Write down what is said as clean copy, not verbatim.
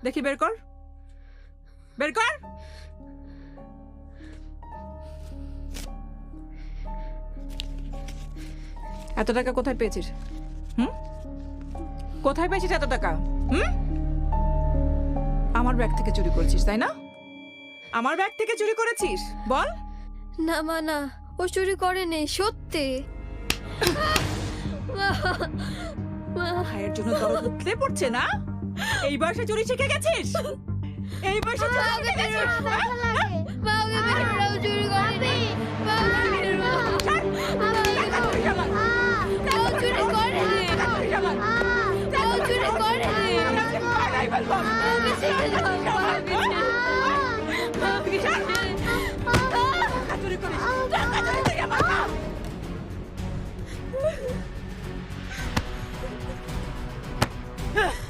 দেখি বের কর, বের কর। এত টাকা কোথায় পেয়েছিস? কোথায় পেয়েছিস এত টাকা? আমার ব্যাগ থেকে চুরি করেছিস তাই না? আমার ব্যাগ থেকে চুরি করেছিস? বল। না মা, না, ও চুরি করেনি, সত্যি। ভাইয়ের জন্য দরদ উঠলে পড়ছে না? এই বয়সে চুরি শিখে গেছিস? এই বয়সে চুরি শিখে গেছিস? মা, ওকে বের করো, ও চুরি করেনি। মা, ওকে বের করো। ও চুরি করেনি। ও চুরি করেনি।